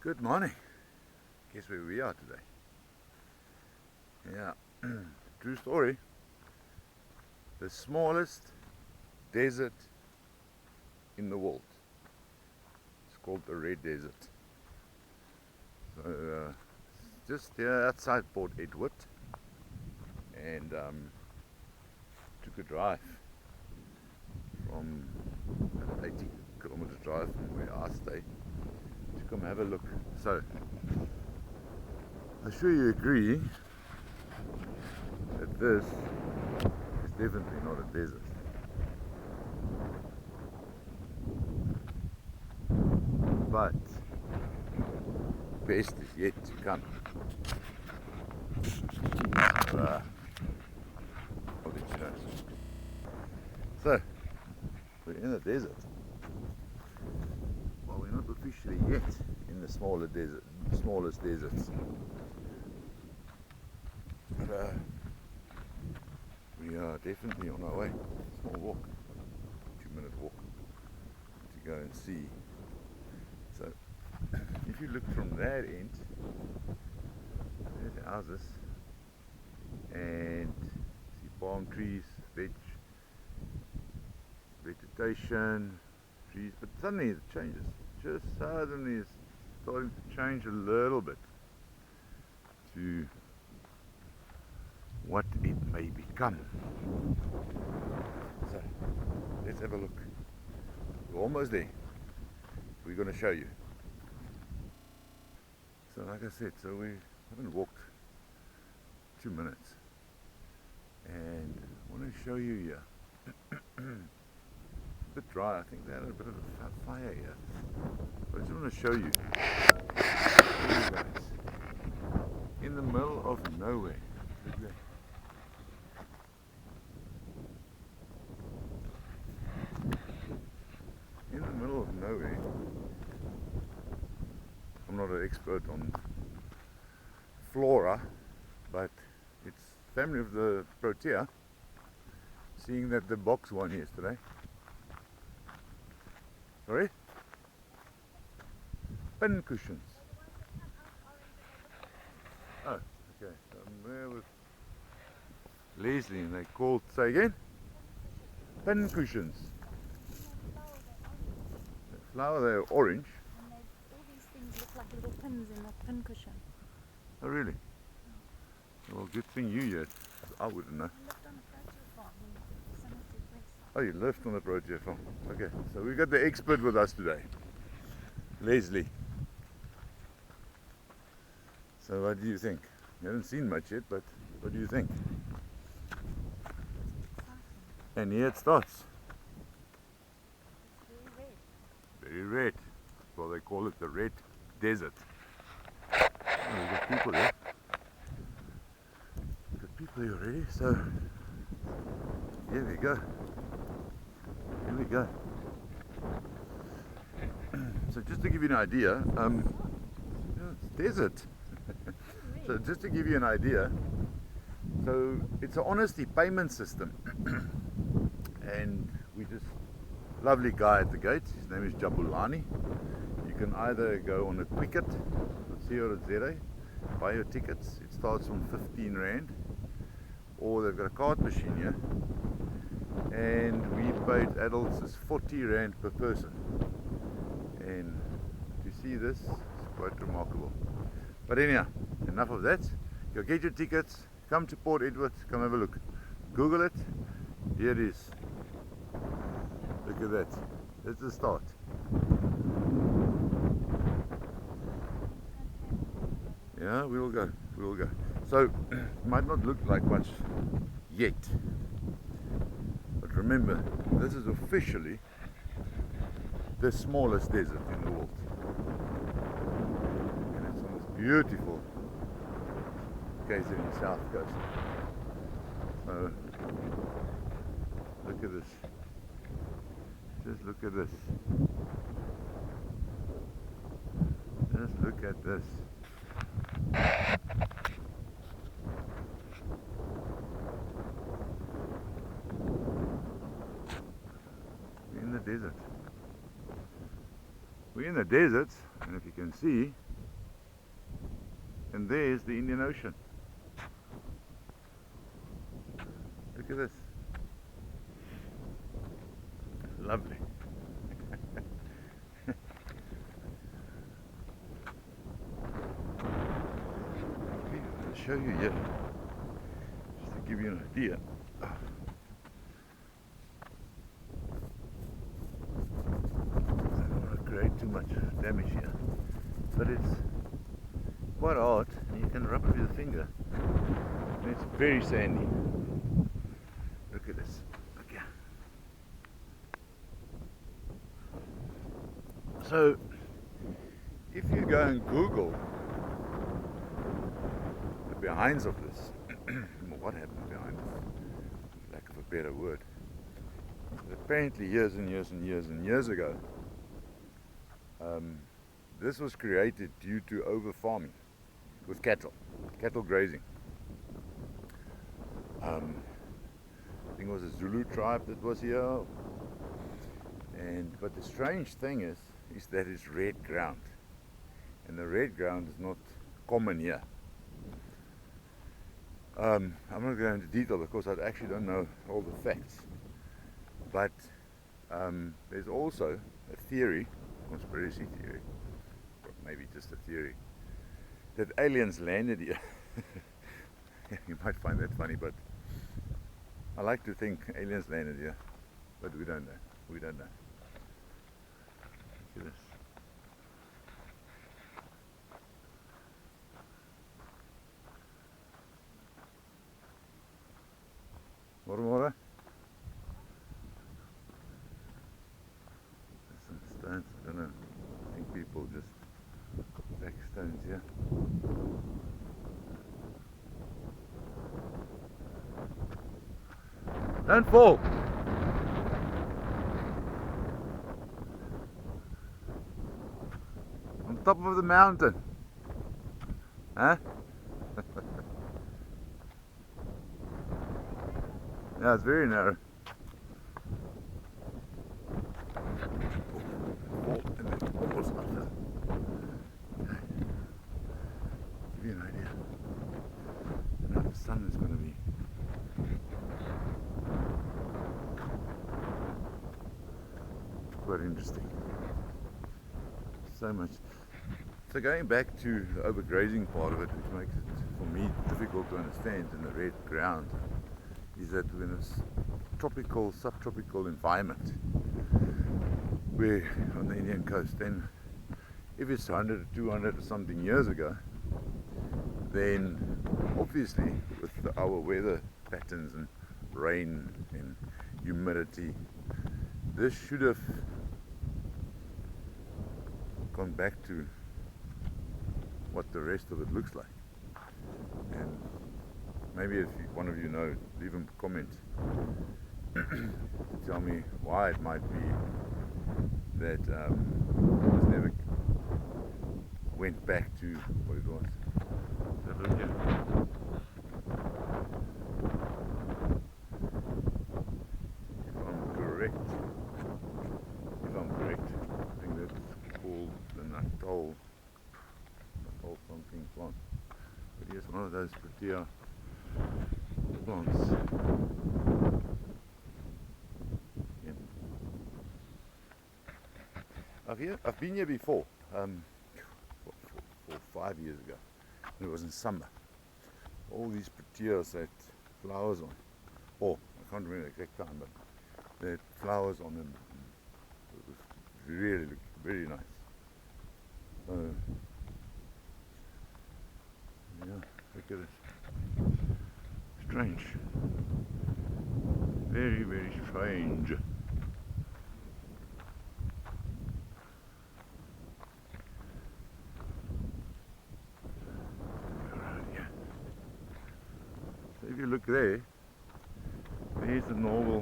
Good morning. Guess where we are today? Yeah, true story. The smallest desert in the world. It's called the Red Desert. So just here outside Port Edward, and took a drive from 80 kilometers drive from where I stay to come have a look. So I'm sure you agree that this is definitely not a desert. But best is yet to come. I'll let you know. So we're in the desert. Well, we're not officially yet in the smallest deserts. But we are definitely on our way. Small walk, 2-minute walk to go and see. So if you look from that end, there's the houses and see palm trees, vegetation, trees, but suddenly it changes. Just suddenly it's starting to change a little bit to what it may become. So let's have a look. We're almost there. We're going to show you. So like I said, so we haven't walked 2 minutes, and I want to show you here. It's a bit dry. I think they had a bit of a fire here. But I just want to show you guys in the middle of nowhere. Look there. In the middle of nowhere. I'm not an expert on flora, but it's family of the Protea. Seeing that the box won yesterday. Sorry? Pin cushions. Oh, okay. So I'm there with Leslie and they called, say again? Pin cushions. The flower, they're orange. And all these things look like little pins in a pin cushion. Oh really? Well, good thing you yet. I wouldn't know. I lived on a project farm in Somerset West. Oh, you lived on the project farm. Okay, so we got the expert with us today, Leslie. So what do you think? You haven't seen much yet, but what do you think? And here it starts. It's very red. Very red. Well, they call it the Red Desert. Oh, we've got people here. We've got people here already, so here we go. Here we go. So just to give you an idea, it's desert. So just to give you an idea, so it's an honesty payment system. And we just, lovely guy at the gate, his name is Jabulani. You can either go on a Quicket, CR0, buy your tickets, it starts from 15 Rand, or they've got a card machine here, and we paid adults is 40 Rand per person. And to see this is quite remarkable. But anyhow, enough of that. Go get your tickets, come to Port Edward, come have a look. Google it, here it is. Look at that, that's the start. Yeah, we will go. So, it might not look like much yet. But remember, this is officially the smallest desert in the world. And it's on this beautiful KZN South Coast. So, look at this. Just look at this. Just look at this. We're in the desert. We're in the desert, and if you can see, and there's the Indian Ocean. Look at this. Lovely. I'll show you here, just to give you an idea. I don't want to create too much damage here, but it's quite hard, and you can rub it with your finger, and it's very sandy. Look at this. Look here. So, if you go and Google the behinds of this, what happened behind this, for lack of a better word, apparently years and years and years and years ago, this was created due to over farming with cattle grazing. I think it was a Zulu tribe that was here, but the strange thing is that it's red ground, and the red ground is not common here. I'm not going into detail because I actually don't know all the facts, but there's also a theory, conspiracy theory, or maybe just a theory, that aliens landed here. You might find that funny, but I like to think aliens landed here, but we don't know. We don't know. Look at this. More. There's some stones, I don't know. I think people just back stones here. Don't fall! On top of the mountain. Huh? Yeah, it's very narrow. Oh, and then almost up there. Okay. Give you an idea. Now the sun is going to be quite interesting. So much. So going back to the overgrazing part of it, which makes it for me difficult to understand in the red ground, is that we're in a tropical, subtropical environment where on the Indian coast, then if it's 100 or 200 or something years ago, then obviously with our weather patterns and rain and humidity, this should have gone back to what the rest of it looks like. And maybe if one of you know, leave a comment to tell me why it might be that it never went back to what it was. So look here. If I'm correct, I think that's called the Natal something plant. But here's one of those protea plants. Yeah. I've been here before, 5 years ago. It was in summer. All these proteas had flowers on. Oh, I can't remember the exact time, but they had flowers on them. It was really very nice. So, yeah, look at it. Strange. Very strange. So if you look there, there's the normal,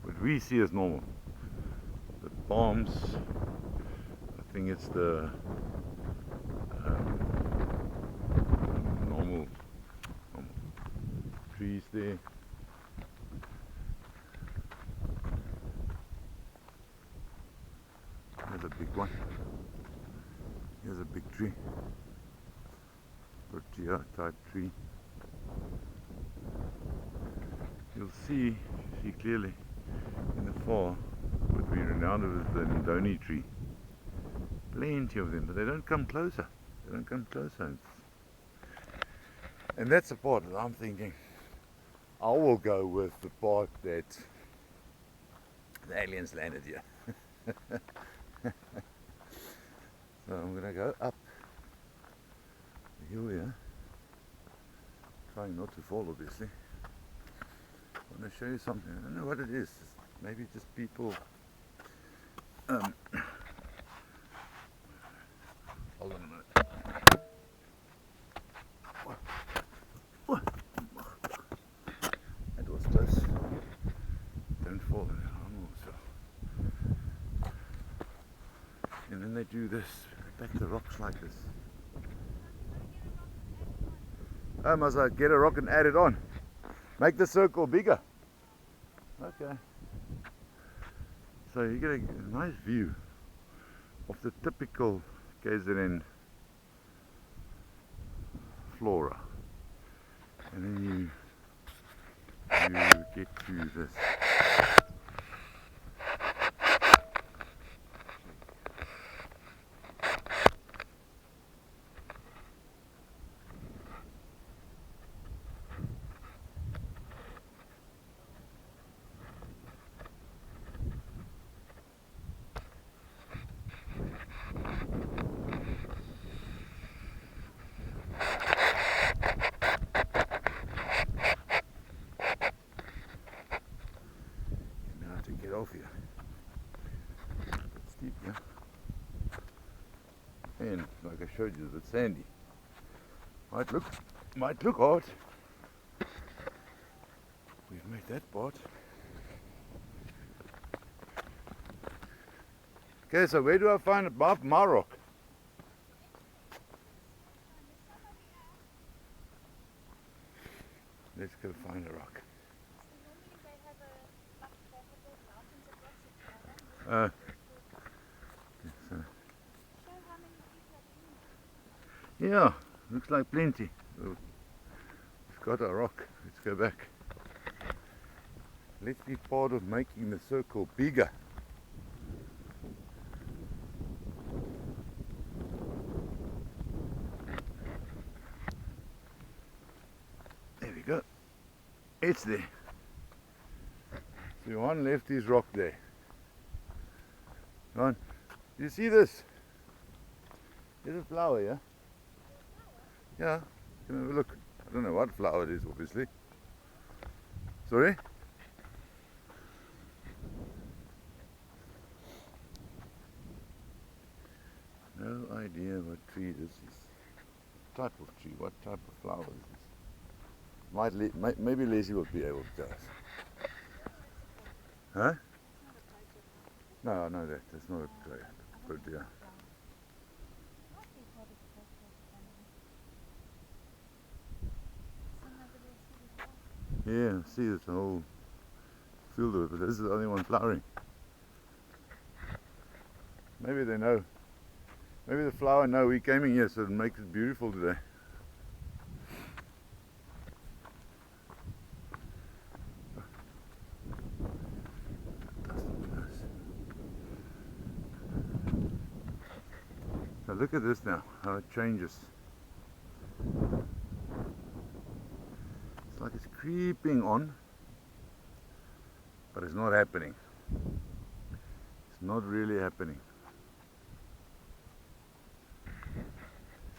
what we see as normal. The palms, I think it's the normal trees there. There's a big one. Here's a big tree. Protea type tree. You'll see clearly in the far what we renowned as the Ndoni tree. Plenty of them, but they don't come closer. They don't come closer. And that's the part that I'm thinking. I will go with the part that the aliens landed here. So I'm gonna go up the hill here, trying not to fall obviously. I want to show you something. I don't know what it is. Maybe just people hold on a minute. That was close. Don't fall in there. And then they do this, back the rocks like this. Oh, must I get a rock and add it on? Make the circle bigger. Okay. So you get a nice view of the typical KZN flora. And then you get to this. Get off here. It's steep here. And like I showed you, it's sandy. Might look hard. We've made that part. Okay, so where do I find my rock? Let's go find a rock. So, yeah, looks like plenty. We've got a rock. Let's go back. Let's be part of making the circle bigger. There we go. It's there. So one left his rock there. On. You see this? There's a flower, yeah? Yeah, you can have a look. I don't know what flower it is, obviously. Sorry? No idea what tree this is. Type of tree, what type of flower is this? Maybe Leslie will be able to tell us. Huh? No, I know that. That's not a Protea. Yeah, see, it's a whole field of it, but this is the only one flowering. Maybe they know. Maybe the flower know we came in here, so it makes it beautiful today. So look at this now, how it changes. It's like it's creeping on, but it's not happening. It's not really happening.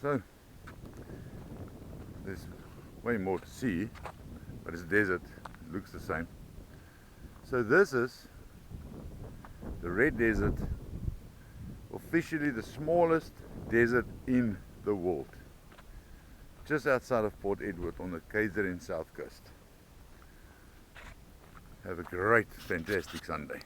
So, there's way more to see, but it's desert, it looks the same. So this is the Red Desert, officially the smallest desert in the world, just outside of Port Edward on the KZN South Coast. Have a great, fantastic Sunday.